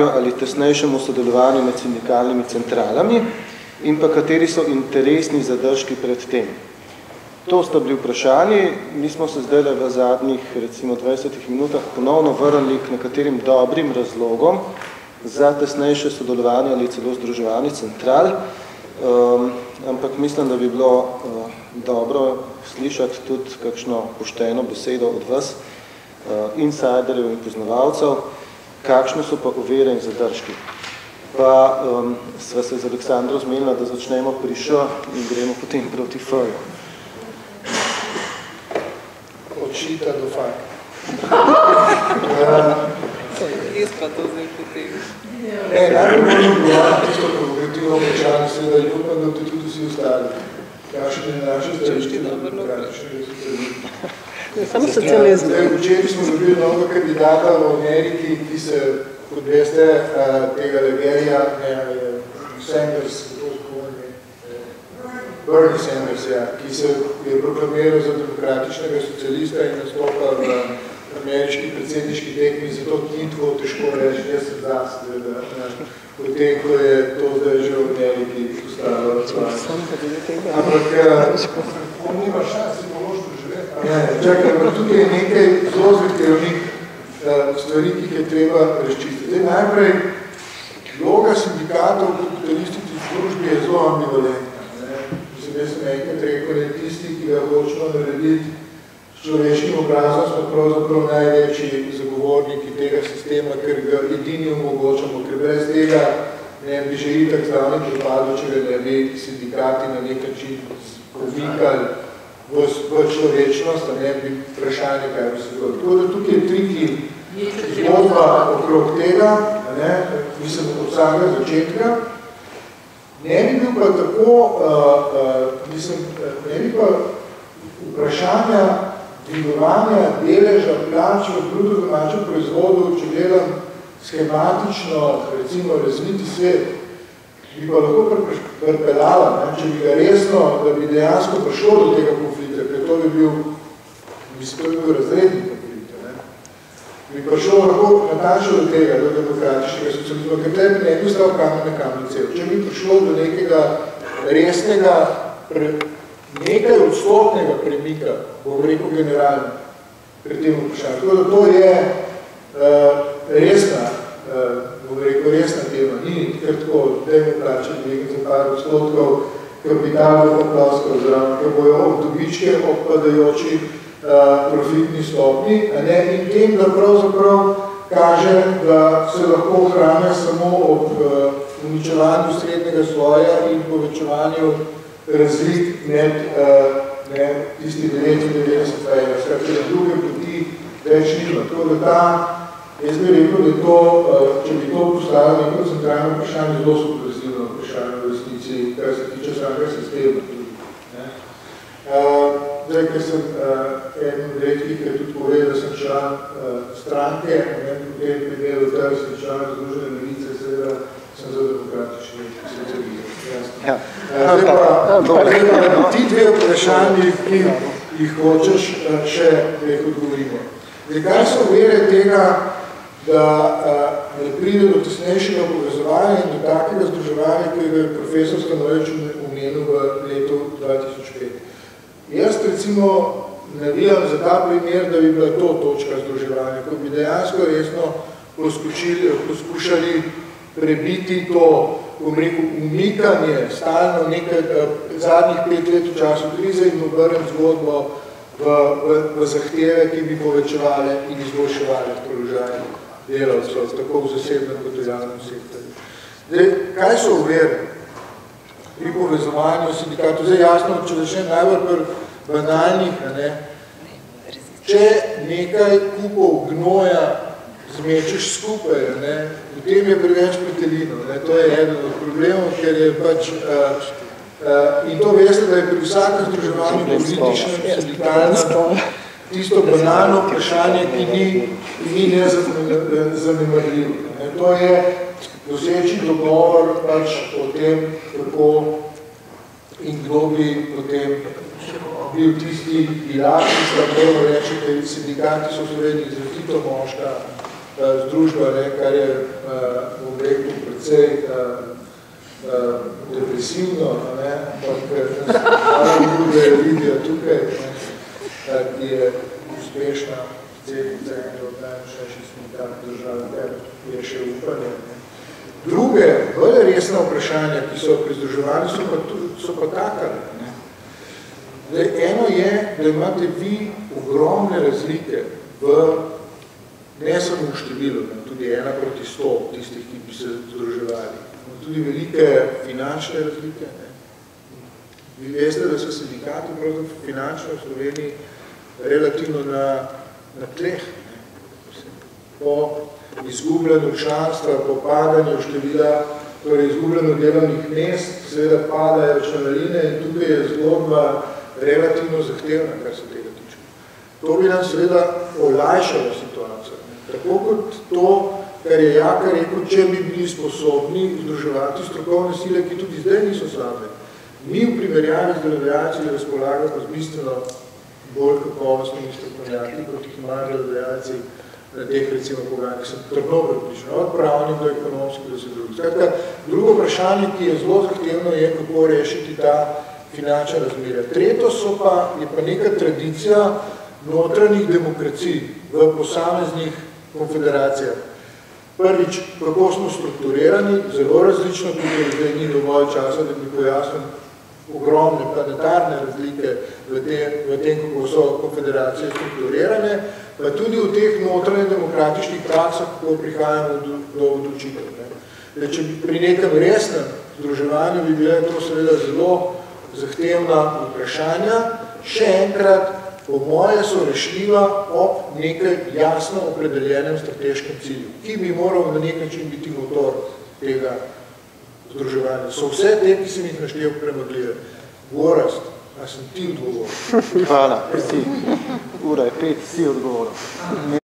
ali tesnejšemu sodelovanju med sindikalnimi centralami in pa kateri so interesni zadržki pred tem. To sta bili vprašanji, mi smo se zdaj v zadnjih recimo 20 minutah ponovno vrnili k nekaterim dobrim razlogom za tesnejše sodelovanje ali celo združevanje central, ampak mislim, da bi bilo dobro slišati tudi kakšno pošteno besedo od vas, insiderjev in poznavalcev, kakšne so pa ovire in zadržki. Pa sva se z Aleksandro zmenila, da začnemo pri Š in gremo potem proti F-ju. Od šita do fakt. Jaz pa to zdaj potem. Najbolj možno govoriti tisto provokativno vprašanje, seveda ljubim, da tudi vsi ostali. Kakšen je naše stališče demokratičnega socializma? Samo socializma. Včeraj smo dobili novega kandidata v Ameriki, ki se, kot veste, tega Legerija, Sanders, Bernie Sanders, ki se je proklamiral za demokratičnega socialista in nastopa v ameriški predsedniški tekmi, zato ni tako težko reči, jaz se zase, potem, ko je to zdaj že v Ameriki postalo. Ampak, on nima šans, si pa možno živeti. Čakaj, ampak tukaj je nekaj zelo zahtevnih stvari, ki jih je treba razčistiti. Najprej, vloga sindikatov v kapitalistični družbi je zelo ambivalentna. Jaz sem enkrat rekel, da tisti, ki ga hočemo narediti s človeškim obrazom, smo pravzaprav največji zagovorniki tega sistema, ker ga edini omogočamo, ker brez tega ne bi že itak zdavnih dopadlo, če ga ne bi sindikati na nek način povikali v človečnost, a ne bi vprašanje, kaj bi se zgodilo. Tako da tukaj je triki zgodba okrog tega, mislim, od samega začetka. Ne bi bil pa tako, ne bi pa vprašanja dvigovanja deleža plač v bruto domačem proizvodu, če gledam schematično, recimo, razviti svet, bi pa lahko pripeljala, če bi ga resno, da bi dejansko prišlo do tega konflikta, ker to bi bil razredni konflikt. Bi prišlo lahko natančno do tega, do demokratičnega socializma, ker tebi ne bi stal kamen na kamen cel. Če bi prišlo do nekega resnega, nekaj odstotnega premika, bom rekel generalno, pri tem vprašanju. Tako da to je resna, bom rekel, resna tema. Ni kar tako, dajmo plačati nekaj za par odstotkov kapitalov poplavskov, oziroma, ker bojo dobičke obpadajoči profitni stopni, in tem, da pravzaprav kaže, da se lahko ohranja samo ob uničevanju srednjega sloja in povečevanju razlik med tisti 99 fajna. Skratka, na druge poti več nima. Tako da ta, jaz bi rekel, da to, če bi to postavilo neko centralno vprašanje, zelo subverzivno vprašanje v resnici, kar se tiče samega sistema. Zdaj, ker sem eden od redkih, ki je tudi povedal, da sem član stranke, potem pridelal, da sem član Združene levice, seveda sem za demokratični socializem. Zdaj pa ti dve vprašanji, ki jih hočeš še odgovorimo. Kaj so vere tega, da ne pride do tesnejšega povezovanja in do takega združevanja, ki ga je profesor Stanojevič omenil v letu 2005? Jaz recimo navijam za ta primer, da bi bila to točka združevanja, ko bi dejansko resno poskušali prebiti to, bom rekel, umikanje stalno nekaj zadnjih 5 let v času krize in obrniti zgodbo v zahteve, ki bi povečevali in izboljševali položaj delavcev, tako v zasebnem kot v javnem sektorju. Zdaj, kaj so ovire pri povezovanju sindikatov? Zdaj jasno, če začnem najbolj pri banalnih, če nekaj kupov gnoja zmečeš skupaj, potem je preveč petelino. To je eden od problemov, ker je pač, in to veste, da je pri vsakem združevanju političnem, sindikalnem, tisto banalno vprašanje, ki ni nezanemarljivo. To je doseči dogovor pač o tem, kako in kdo bi potem bil tisti pilar, ki sta dobro reči, da sindikati so v Sloveniji izrazito moška združba, kar je precej depresivno, ampak da je Lidija tukaj, ki je uspešna predsednica enega od najmočnejših sindikalnih držav, je še upanje. Druge, bolj resna vprašanja, ki so pri združevanju, so pa takale. Eno je, da imate vi ogromne razlike ne samo v številu, tudi 1:100 tistih, ki bi se združevali. Tudi velike finančne razlike. Vi veste, da so sindikati finančno v Sloveniji relativno na tleh. Po izgubljanju članstva, po padanju števila, torej izgubljanju delovnih mest, seveda padajo članarine in tukaj je zgodba relativno zahtevna, kar se tega tiče. To bi nam seveda olajšalo situacijo. Tako kot to, kar je Jaka rekel, če bi bili sposobni združevati strokovne sile, ki tudi zdaj niso slabe. Mi v primerjavi z delodajalci razpolagamo z bistveno bolj kakovostnimi strokovnjaki, kot jih imajo delodajalci na teh, recimo, pogajanjih, ki so trdno prepričani, od pravnih do ekonomskih, do vse drugih. Skratka, drugo vprašanje, ki je zelo zahtevno, je, kako rešiti ta finančna razmerja. Tretjo je pa neka tradicija notranjih demokracij v posameznih konfederacijah. Prvič, kako smo strukturirani, zelo različno, tudi zdaj ni dovolj časa, da bi pojasnil ogromne planetarne razlike v tem, kako so konfederacije strukturirane, pa tudi v teh notranjih demokratičnih praksah, kako prihajamo do odločitev. Če bi pri nekem resnem združevanju bi bile to seveda zelo zahtevna vprašanja, še enkrat, po moje so rešljiva ob nekaj jasno opredeljenem strateškem cilju, ki bi moral na nek način biti motor tega združevanja. So vse te, ki sem jih naštel, premagljive. Gorazd, a sem ti odgovoril? Hvala, si. Ura je 5, si odgovoril.